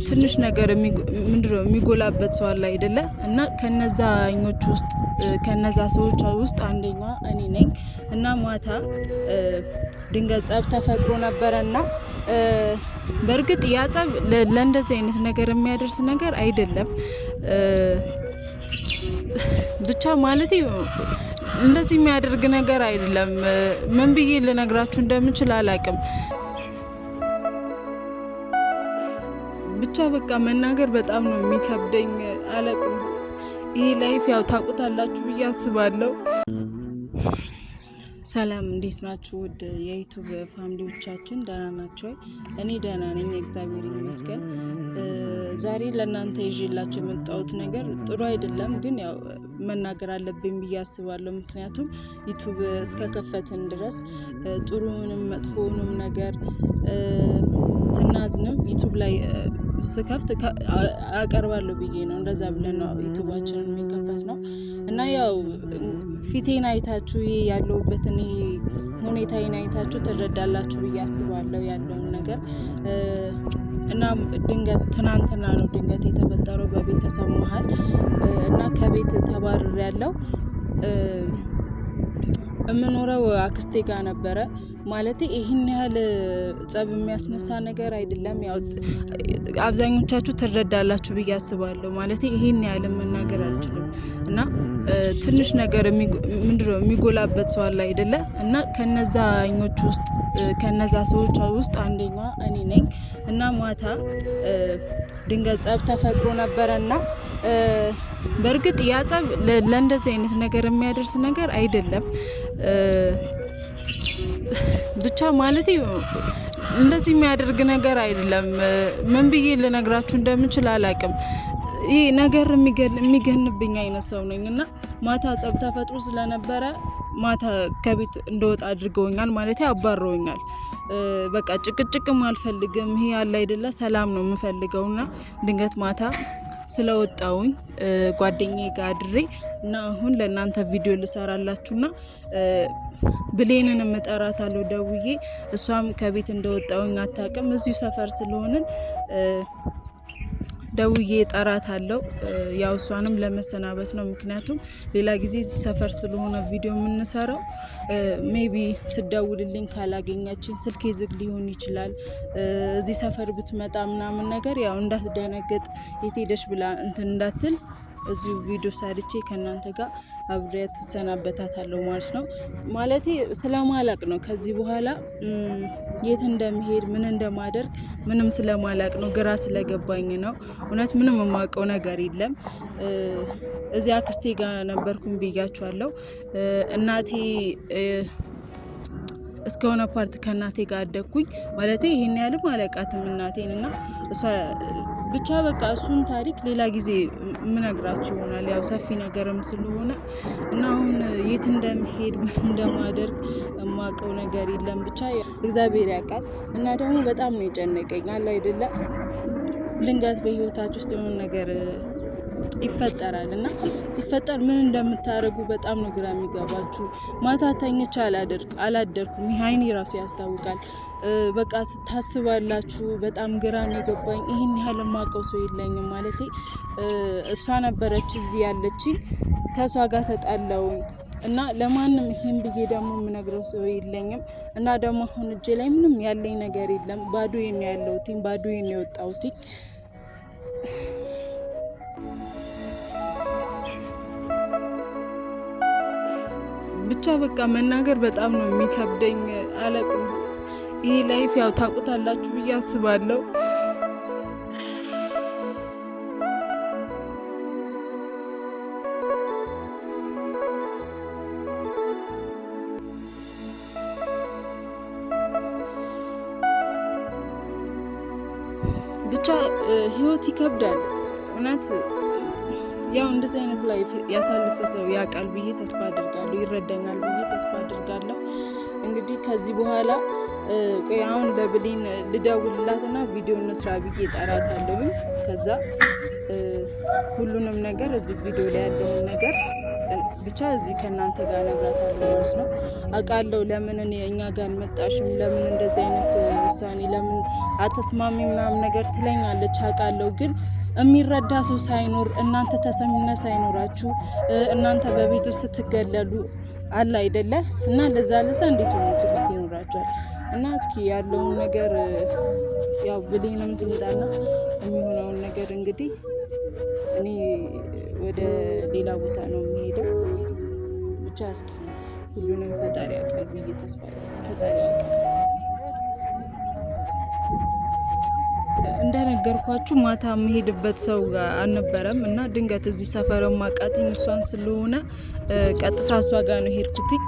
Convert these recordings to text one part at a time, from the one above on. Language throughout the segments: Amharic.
ትንሽ ነገር ምንድነው የሚጎላበት ሰው አለ አይደለ? እና ከነዛኞች ውስጥ ከነዛ ሰዎች ውስጥ አንደኛዋ እኔ ነኝ። እና ማታ ድንገት ጸብ ተፈጥሮ ነበረና በእርግጥ ያ ጸብ ለእንደዚህ አይነት ነገር የሚያደርስ ነገር አይደለም። ብቻ ማለት እንደዚህ የሚያደርግ ነገር አይደለም። ምን ብዬ ልነግራችሁ እንደምችል አላቅም። ብቻ በቃ መናገር በጣም ነው የሚከብደኝ። አላቅም። ይሄ ላይፍ ያው ታውቁታላችሁ ብዬ አስባለሁ። ሰላም እንዴት ናችሁ? ውድ የዩቲዩብ ፋሚሊዎቻችን ደህና ናችሁ? እኔ ደህና ነኝ፣ እግዚአብሔር ይመስገን። ዛሬ ለእናንተ ይዤላችሁ የመጣሁት ነገር ጥሩ አይደለም፣ ግን ያው መናገር አለብኝ ብዬ አስባለሁ። ምክንያቱም ዩቲዩብ እስከከፈትን ድረስ ጥሩንም መጥፎውንም ነገር ስናዝንም ዩቲዩብ ላይ ስከፍት አቀርባለሁ ብዬ ነው። እንደዛ ብለን ነው ዩቲዩባችንን የሚከፈት ነው። እና ያው ፊቴን አይታችሁ ያለሁበትን ሁኔታዬን አይታችሁ ትረዳላችሁ ብዬ አስባለሁ ያለውን ነገር። እና ድንገት ትናንትና ነው ድንገት የተፈጠረው በቤተሰብ መሀል እና ከቤት ተባረር ያለው የምኖረው አክስቴ ጋር ነበረ። ማለት ይሄን ያህል ጸብ የሚያስነሳ ነገር አይደለም። ያው አብዛኞቻችሁ ትረዳላችሁ ብዬ አስባለሁ። ማለት ይሄን ያህል መናገር አልችልም። እና ትንሽ ነገር ምንድነው የሚጎላበት ሰው አለ አይደለ? እና ከነዛኞች ውስጥ ከነዛ ሰዎች ውስጥ አንደኛዋ እኔ ነኝ። እና ማታ ድንገት ጸብ ተፈጥሮ ነበረና በእርግጥ ያ ጸብ ለእንደዚህ አይነት ነገር የሚያደርስ ነገር አይደለም። ብቻ ማለት እንደዚህ የሚያደርግ ነገር አይደለም። ምን ብዬ ልነግራችሁ እንደምችል አላቅም። ይህ ነገር የሚገንብኝ አይነት ሰው ነኝ። እና ማታ ጸብ ተፈጥሮ ስለነበረ ማታ ከቤት እንደወጣ አድርገውኛል። ማለት አባረውኛል። በቃ ጭቅጭቅም አልፈልግም። ይሄ ያለ አይደለ ሰላም ነው የምፈልገውና ድንገት ማታ ስለወጣውኝ ጓደኛዬ ጋር አድሬ እና አሁን ለእናንተ ቪዲዮ ልሰራላችሁና ብሌንን እጠራታለሁ ደውዬ። እሷም ከቤት እንደወጣውኝ አታውቅም። እዚሁ ሰፈር ስለሆንን ደውዬ እጠራታለሁ። ያው እሷንም ለመሰናበት ነው። ምክንያቱም ሌላ ጊዜ እዚህ ሰፈር ስለሆነ ቪዲዮ የምንሰራው ሜቢ ስደውልልኝ ካላገኛችን ስልኬ ዝግ ሊሆን ይችላል። እዚህ ሰፈር ብትመጣ ምናምን ነገር ያው እንዳትደነግጥ የት ሄደሽ ብላ እንትን እንዳትል እዚሁ ቪዲዮ ሰርቼ ከእናንተ ጋር አብሬያት ትሰናበታታለሁ ማለት ነው። ማለቴ ስለማላቅ ነው። ከዚህ በኋላ የት እንደሚሄድ ምን እንደማደርግ ምንም ስለማላቅ ነው። ግራ ስለገባኝ ነው። እውነት ምንም የማውቀው ነገር የለም። እዚያ አክስቴ ጋር ነበርኩኝ ብያችኋለሁ። እናቴ እስከሆነ ፓርት ከእናቴ ጋር አደግኩኝ። ማለቴ ይሄን ያህልም አለቃትም እናቴን እና እሷ ብቻ በቃ እሱን ታሪክ ሌላ ጊዜ ምነግራችሁ ይሆናል። ያው ሰፊ ነገርም ስለሆነ እና አሁን የት እንደምሄድ ምን እንደማደርግ የማውቀው ነገር የለም። ብቻ እግዚአብሔር ያውቃል። እና ደግሞ በጣም ነው የጨነቀኝ አለ አይደለ? ድንገት በህይወታችሁ ውስጥ የሆነ ነገር ይፈጠራል እና ሲፈጠር ምን እንደምታደርጉ በጣም ነው ግራ የሚገባችሁ። ማታ ተኝቼ አላደርኩም። ይሄ አይኔ ራሱ ያስታውቃል። በቃ ስታስባላችሁ በጣም ግራ ነው የገባኝ። ይሄን ያህል የማውቀው ሰው የለኝም። ማለቴ እሷ ነበረች እዚህ ያለችኝ፣ ከእሷ ጋር ተጣላሁኝ እና ለማንም ይሄን ብዬ ደግሞ የምነግረው ሰው የለኝም። እና ደግሞ አሁን እጄ ላይ ምንም ያለኝ ነገር የለም። ባዶ የሚያለውትኝ ባዶ የሚወጣውትኝ ብቻ በቃ መናገር በጣም ነው የሚከብደኝ። አላቅም። ይሄ ላይፍ ያው ታውቁታላችሁ ብዬ አስባለሁ። ብቻ ህይወት ይከብዳል እውነት። ያው እንደዚህ አይነት ላይፍ ያሳለፈ ሰው ያውቃል ብዬ ተስፋ አድርጋለሁ፣ ይረዳኛል ብዬ ተስፋ አድርጋለሁ። እንግዲህ ከዚህ በኋላ አሁን ለብሌን ልደውልላትና ቪዲዮ እንስራ ብዬ እጠራታለሁ። ከዛ ሁሉንም ነገር እዚህ ቪዲዮ ላይ ያለውን ነገር ብቻ እዚህ ከእናንተ ጋር እነግራታለሁ ማለት ነው። አውቃለሁ ለምን እኛ ጋር አልመጣሽም፣ ለምን እንደዚህ አይነት ውሳኔ ለምን አተስማሚ ምናምን ነገር ትለኛለች አውቃለሁ። ግን የሚረዳ ሰው ሳይኖር እናንተ ተሰሚነት ሳይኖራችሁ እናንተ በቤት ውስጥ ስትገለሉ አለ አይደለ? እና ለዛ እንዴት ሆኖ ትዕግስት ይኖራችኋል? እና እስኪ ያለውን ነገር ያው ብሌንም ትምጣና የሚሆነውን ነገር እንግዲህ እኔ ወደ ሌላ ቦታ ነው የሚሄደው። ብቻ እስኪ ሁሉንም ፈጣሪ ያውቃል ብዬ ተስፋ ፈጣሪ ያውቃል። እንደነገርኳችሁ ማታ የምሄድበት ሰው አልነበረም እና ድንገት እዚህ ሰፈር ማቃትኝ እሷን ስለሆነ ቀጥታ እሷ ጋር ነው ሄድኩትኝ።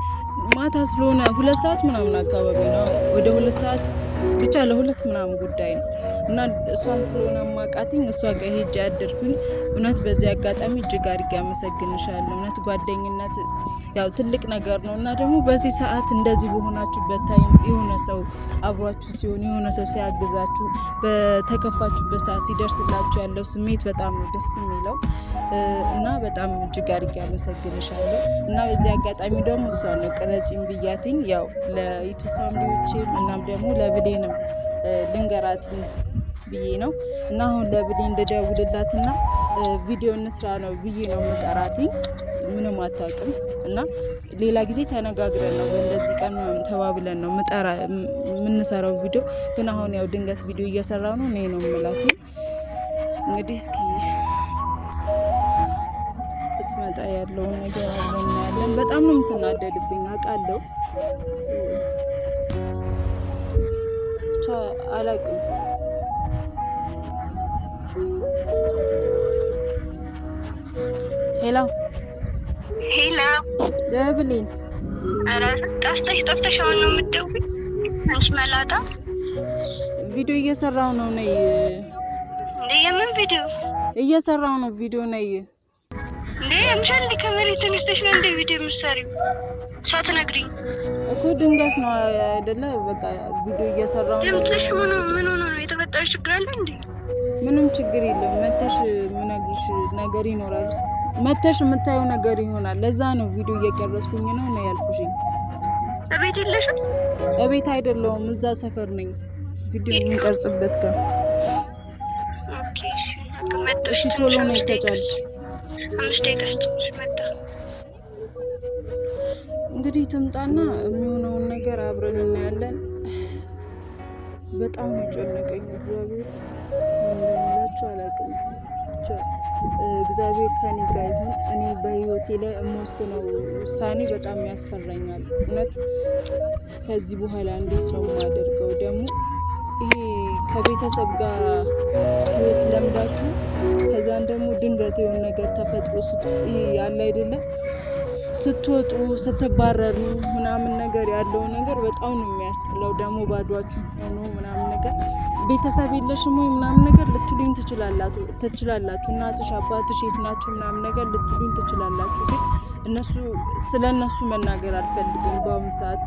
ማታ ስለሆነ 2 ሰዓት ምናምን አካባቢ ነው፣ ወደ 2 ሰዓት ብቻ ለ2 ምናምን ጉዳይ ነው እና እሷን ስለሆነ ማቃትኝ እሷ ጋር ሄጄ ያደርኩኝ። እውነት በዚህ አጋጣሚ እጅግ አድርጌ አመሰግንሻለሁ። እውነት ጓደኝነት ያው ትልቅ ነገር ነው እና ደግሞ በዚህ ሰዓት እንደዚህ በሆናችሁበት ታይም የሆነ ሰው አብሯችሁ ሲሆን የሆነ ሰው ሲያግዛችሁ በተከፋችሁበት ሰዓት ሲደርስላችሁ ያለው ስሜት በጣም ነው ደስ የሚለው እና በጣም እጅግ አድርጌ አመሰግንሻለሁ። እና በዚህ አጋጣሚ ደግሞ እሷ ነው ቅረጪኝ ብያትኝ ያው ለዩቱብ ፋሚሊዎችም እናም ደግሞ ለብሌንም ልንገራት ብዬ ነው እና አሁን ለብሌን እንደደውልላትና ቪዲዮ እንስራ ነው ብዬ ነው መጠራትኝ። ምንም አታውቅም እና ሌላ ጊዜ ተነጋግረን ነው በእንደዚህ ቀን ተባብለን ነው የምንሰራው ቪዲዮ። ግን አሁን ያው ድንገት ቪዲዮ እየሰራው ነው እኔ ነው የምላትኝ። እንግዲህ እስኪ ስትመጣ ያለውን ነገር አብረን እናያለን። በጣም ነው የምትናደድብኝ አውቃለሁ። ብቻ አላውቅም። ሄሎ ብሌን፣ ኧረ ጠፍተሽ አሁን ነው የምትደውይ? አንቺ መላጣ ቪዲዮ እየሰራው ነው ነይ። እንዴ የምን ቪዲዮ? እየሰራው ነው ቪዲዮ ነይ። እንዴ የምሻል ከመሬት ተነስተሽ ነው እንደ ቪዲዮ የምትሰሪው? ሳትነግሪኝ እኮ ድንገት ነው አይደለ? በቃ ቪዲዮ እየሰራው ነው። ድምፅሽ ምን ሆኖ ነው? የተፈጠረ ችግር አለ እንዴ? ምንም ችግር የለም። መተሽ ምነግርሽ ነገር ይኖራል። መተሽ የምታየው ነገር ይሆናል። ለዛ ነው ቪዲዮ እየቀረጽኩኝ ነው ያልኩሽ። እቤት የለሽም? እቤት አይደለሁም፣ እዛ ሰፈር ነኝ ቪዲዮ የምንቀርጽበት ጋር። ኦኬ እሺ ቶሎ ነው ከቻልሽ። 5 ደቂቃ መጣ። እንግዲህ ትምጣና የሚሆነውን ነገር አብረን እናያለን። በጣም ጨነቀኝ። እግዚአብሔር እንደምላችሁ አላውቅም። ብቻ እግዚአብሔር ከኔ ጋር ይሁን። እኔ በህይወቴ ላይ የምወስነው ውሳኔ በጣም ያስፈራኛል። እውነት ከዚህ በኋላ እንዴት ነው የማደርገው? ደግሞ ይሄ ከቤተሰብ ጋር ህይወት ለምዳችሁ ከዛን ደግሞ ድንገት የሆነ ነገር ተፈጥሮ ይሄ ያለ አይደለም ስትወጡ ስትባረሩ ምናምን ነገር ያለው ነገር በጣም ነው የሚያስጠላው። ደግሞ ባዷችሁ ሆኖ ምናምን ነገር ቤተሰብ የለሽም ወይ ምናምን ነገር ልትሉኝ ትችላላችሁ። እናትሽ አባትሽ የት ናቸው ምናምን ነገር ልትሉኝ ትችላላችሁ። ግን ስለ እነሱ መናገር አልፈልግም በአሁኑ ሰዓት።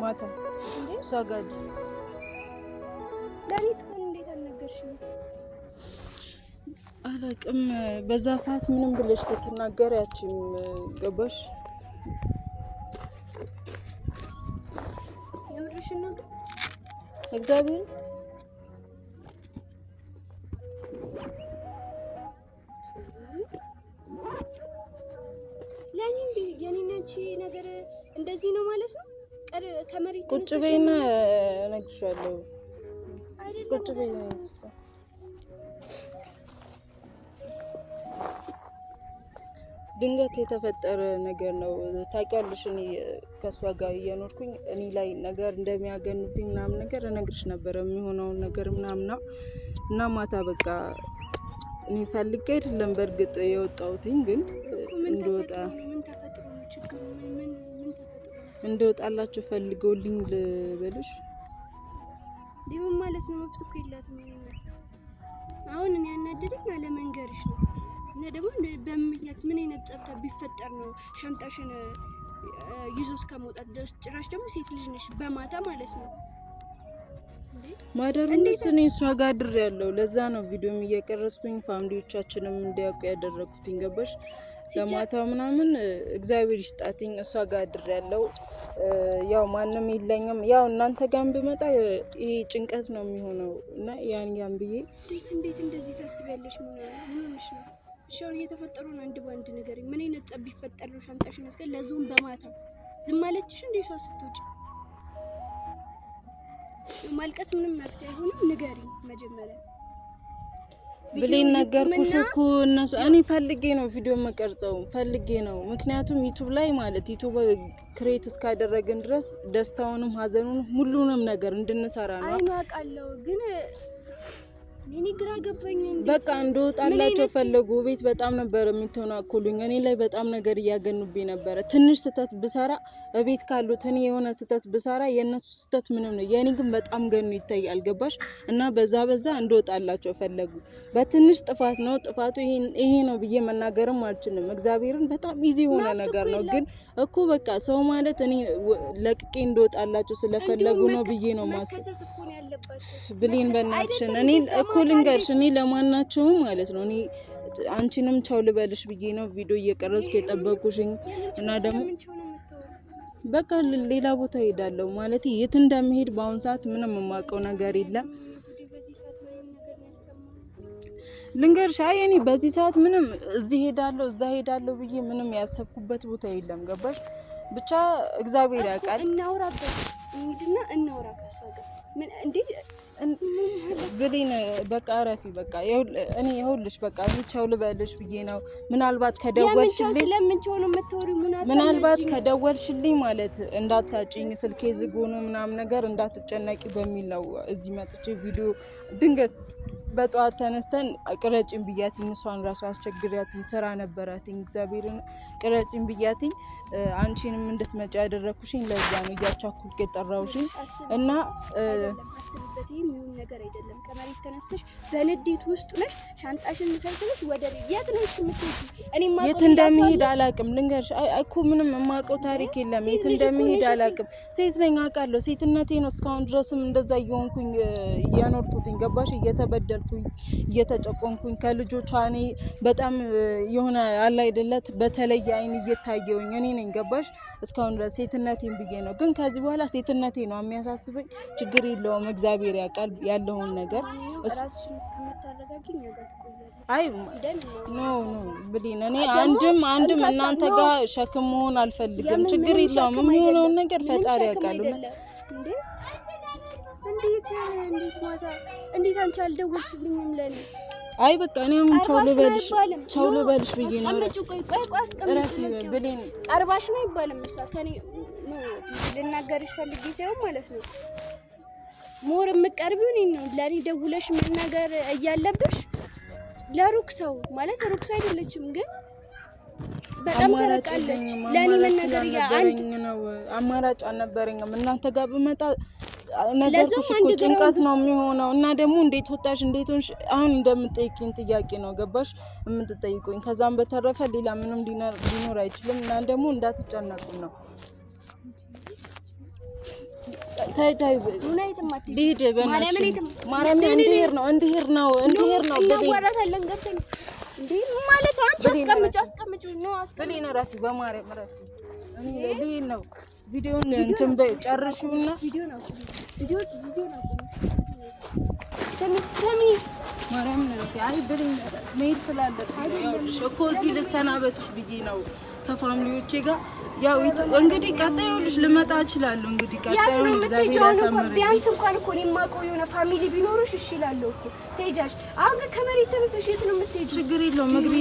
ማታ እሷ ጋር ለኔ እስካሁን እንዴት አልነገርሽኝ? አላውቅም። በዛ ሰዓት ምንም ብለሽ ልትናገር ያቺም ገባሽ? የምርሽን ነው? እግዚአብሔር ለኔ የኔነች ነገር እንደዚህ ነው ማለት ነው። ከመሬት ቁጭ በይና እነግርሻለሁ። ቁጭ በይና ድንገት የተፈጠረ ነገር ነው። ታውቂያለሽ እኔ ከሷ ጋር እየኖርኩኝ እኔ ላይ ነገር እንደሚያገኑብኝ ምናምን ነገር እነግርሽ ነበር የሚሆነውን ነገር ምናምን እና ማታ በቃ እኔ ፈልጌ አይደለም በእርግጥ የወጣሁትኝ ግን እንደወጣላችሁ ፈልገውልኝ ልበልሽ። ምን ማለት ነው? መብት እኮ የላትም። አሁን እኔ ያናደደኝ አለመንገርሽ ነው። እና ደግሞ በምክንያት ምን አይነት ጸብታ ቢፈጠር ነው ሻንጣሽን ይዞ እስከመውጣት ድረስ? ጭራሽ ደግሞ ሴት ልጅ ነሽ በማታ ማለት ነው። ማደሩንስ እኔ እሷ ጋር አድር ያለው ለዛ ነው ቪዲዮም እየቀረጽኩኝ ፋሚሊዎቻችንም እንዲያውቁ ያደረኩትኝ። ገባሽ? ለማታው ምናምን እግዚአብሔር ይስጣትኝ እሷ ጋር አድር ያለው ያው ማንም የለኝም። ያው እናንተ ጋር ብመጣ ይሄ ጭንቀት ነው የሚሆነው እና ያን ብዬ እንዴት እንደዚህ ታስቢያለሽ? ምን ሆነሽ ነው? ሻው እየተፈጠሩ ነው። አንድ ባንድ ነገር ምን አይነት ጸብ ቢፈጠር ነው ሻንጣሽን አስከ ለዞም በማታ ዝም ማለትሽ እንዴ? ሷ ስትወጪ ማልቀስ ምንም መፍትሄ አይሆንም። ንገሪኝ መጀመሪያ ብሌን ነገርኩሽ እኮ እነሱ እኔ ፈልጌ ነው ቪዲዮ መቀርጸው ፈልጌ ነው። ምክንያቱም ዩቲዩብ ላይ ማለት ዩቲዩብ ክሬት እስካደረግን ድረስ ደስታውንም ሀዘኑንም ሁሉንም ነገር እንድንሰራ ነው። አይናቃለው ግን እኔ ግራ ገባኝ። በቃ እንደወጣላቸው ፈለጉ። ቤት በጣም ነበር የሚተናኮሉኝ። እኔ ላይ በጣም ነገር እያገኑብኝ ነበር። ትንሽ ስተት ብሰራ ቤት ካሉት እኔ የሆነ ስተት ብሰራ የነሱ ስተት ምንም ነው፣ የኔ ግን በጣም ገኑ ይታያል። ገባሽ? እና በዛ እንደወጣላቸው ፈለጉ። በትንሽ ጥፋት ነው። ጥፋቱ ይሄ ነው ብዬ መናገርም አልችልም። እግዚአብሔርን በጣም ኢዚ የሆነ ነገር ነው። ግን እኮ በቃ ሰው ማለት እኔ ለቅቄ እንደወጣላቸው ስለፈለጉ ነው ብዬ ነው ማስብ። ብሌን በእናትሽን እኔ እኮ ልንገርሽ፣ እኔ ለማናቸውም ማለት ነው እኔ አንቺንም ቻው ልበልሽ ብዬ ነው ቪዲዮ እየቀረጽኩ የጠበቁሽኝ። እና ደግሞ በቃ ሌላ ቦታ ሄዳለሁ ማለት የት እንደምሄድ በአሁን ሰዓት ምንም የማውቀው ነገር የለም። ልንገርሽ አይ እኔ በዚህ ሰዓት ምንም እዚህ ሄዳለሁ እዛ ሄዳለሁ ብዬ ምንም ያሰብኩበት ቦታ የለም። ገባሽ? ብቻ እግዚአብሔር ያውቃል። እናውራበት እንግዲና እናውራ ከሷ ጋር ምን እንዴ ብሌን በቃ አረፊ በቃ እኔ ይኸውልሽ በቃ ቻው ልበልሽ ብዬ ነው። ምናልባት ከደወልሽልኝ ከደወልሽልኝ ማለት እንዳታጭኝ ስልኬ ዝግ ሆኖ ምናምን ነገር እንዳትጨነቂ በሚል ነው እዚህ መጥቼ ቪዲዮ ድንገት በጧት ተነስተን ቅረጭን ብያትኝ እሷን ራሱ አስቸግሪያትኝ ስራ ነበራትኝ። እግዚአብሔርን ቅረጭን ብያትኝ አንቺንም እንድትመጪ ያደረኩሽኝ ለዛ ነው እያቻኩልኩ የጠራውሽኝ እና አስብበት የሚሆን ነገር አይደለም። ከመሬት ተነስተሽ በንዴት ውስጥ ነሽ ሻንጣሽን ሰብስበሽ ወደ የት ነው የምትሄጂው? እኔ ማቆም የት እንደምሄድ አላውቅም። ልንገርሽ እኮ ምንም የማውቀው ታሪክ የለም። የት እንደምሄድ አላውቅም። ሴት ነኝ አውቃለሁ። ሴትነቴ ነው እስካሁን ድረስም እንደዛ እየሆንኩኝ እያኖርኩትኝ። ገባሽ? እየተበደልኩኝ እየተጨቆንኩኝ ከልጆቿ እኔ በጣም የሆነ አለ አይደለት በተለየ አይን እየታየውኝ እኔ ነኝ። ገባሽ? እስካሁን ድረስ ሴትነቴን ብዬ ነው። ግን ከዚህ በኋላ ሴትነቴ ነው የሚያሳስበኝ። ችግር የለውም እግዚአብሔር ያውቃል ያለውን ነገር። ራስሽን እስከምታረጋጊኝ ነገር ትቆያለሽ። አይ ኖ ብሌን እኔ አንድም እናንተ ጋር ሸክም መሆን አልፈልግም። ችግር የለውም የሚሆነውን ነገር ፈጣሪ ያውቃል። እንዴት ማታ እንዴት አንቺ አልደወልሽልኝም ለኔ? አይ በቃ እኔ አሁን ቻው ልበልሽ ብዬ ነው። ረፊ ብሌን ቀርባሽ ነው ይባላል። እሷ ከኔ ልናገርሽ ፈልጌ ሳይሆን ማለት ነው ሞር የምትቀርቢው እኔን ነው። ለኔ ደውለሽ መናገር እያለብሽ ለሩቅ ሰው ማለት ሩቅ ሰው አይደለችም፣ ግን በጣም ተረቃለች። ለኔ መናገር ነው አማራጭ አልነበረኝም። እናንተ ጋር ብመጣ ነገርኩሽ እኮ ጭንቀት ነው የሚሆነው። እና ደግሞ እንዴት ወጣሽ እንዴት ሆንሽ አሁን እንደምትጠይቂኝ ጥያቄ ነው። ገባሽ? የምትጠይቁኝ ከዛም በተረፈ ሌላ ምንም ሊኖር አይችልም። እና ደግሞ እንዳትጨነቁ ነው። ታይ ልሂድ በእናትሽ ማርያም እንድሄድ ነው እናወራታለን። ገብተን እንዴ ማለት አንቺ አስቀምጪ ነው ብሌን ረፊ በማርያም ረፊ እኔ ልሂድ ነው። ቪዲዮን እንትን በጨርሽውና ቪዲዮ ነው ሰሚ ማርያም ረፊ አይ ብሌን መሄድ ስላለብኝ ነው እኮ እዚህ ልሰናበትሽ ብዬ ነው ከፋሚሊዎቼ ጋር ያው እንግዲህ ቀጣይ ልጅ ልመጣ እችላለሁ። እንግዲህ ቀጣይ እግዚአብሔር ያሳምረኝ። ቢያንስ እንኳን እኮ እኔ የማውቀው የሆነ ፋሚሊ ቢኖርሽ እሺ እላለሁ እኮ ትሄጃለሽ። አሁን ግን ከመሬት ተነስተሽ የት ነው የምትሄጂው? ችግር የለውም እግሬ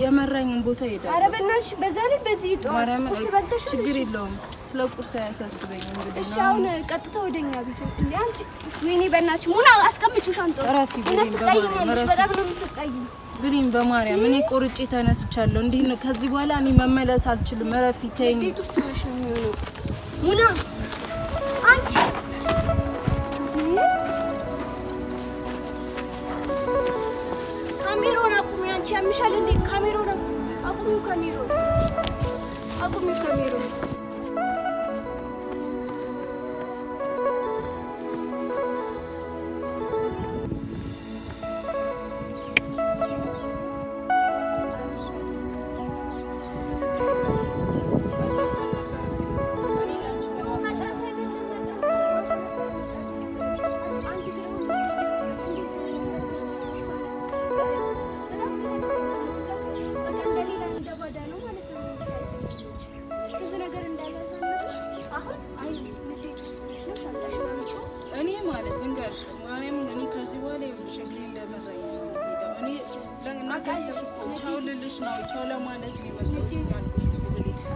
የመራኝን ቦታ እሄዳለሁ። ኧረ በእናትሽ በዛ ላይ በዚህ ጠዋት ቁርስ በልተሽ ችግር የለውም ስለ ቁርስ አያሳስበኝም። እንግዲህ እሺ አሁን ቀጥታ ወደኛ ቤት እንዴ አንቺ ወይኔ በእናትሽ ሙና አስቀምጪው ሻንጣው እረፊ ብለኝ በጣም ነው የምትጠይኝ ብለኝ በማርያም እኔ ቆርጬ ተነስቻለሁ። እንዲህ ነው ከዚህ በኋላ እኔ መመለስ አልችልም። እረፊ ተይኝ። ቤት ውስጥ ነሽ ነው የሚሆነው። ሙና አንቺ ካሜራውን አቁሚ። አንቺ ያምሻል እንዴ? ካሜራውን አቁሚ። ካሜራውን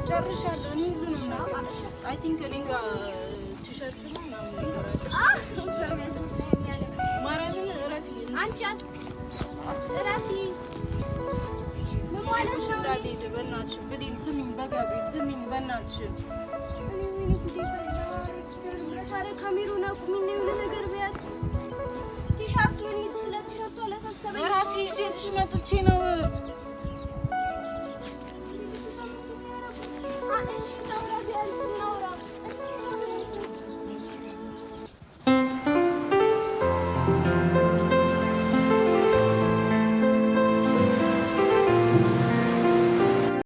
ጨርሻለሁ። እኔ ሁሉንም ነገር አይ ቲንክ እኔ ጋር ቲሸርት ነው ምናምን ነገር አለ። ማርያምን እረፊ አንቺ እረፊ። ምን ማለት ነው? እንዳልሄድ በእናትሽ ብሌን ስሚኝ፣ በጋብሬል ስሚኝ በእናትሽ። ታዲያ ካሜራውን አቁሚና የሆነ ነገር በያት። ቲሸርቱ እኔ ስለ ቲሸርቱ አላሳሰበኝም። እረፊ ይዤልሽ መጥቼ ነው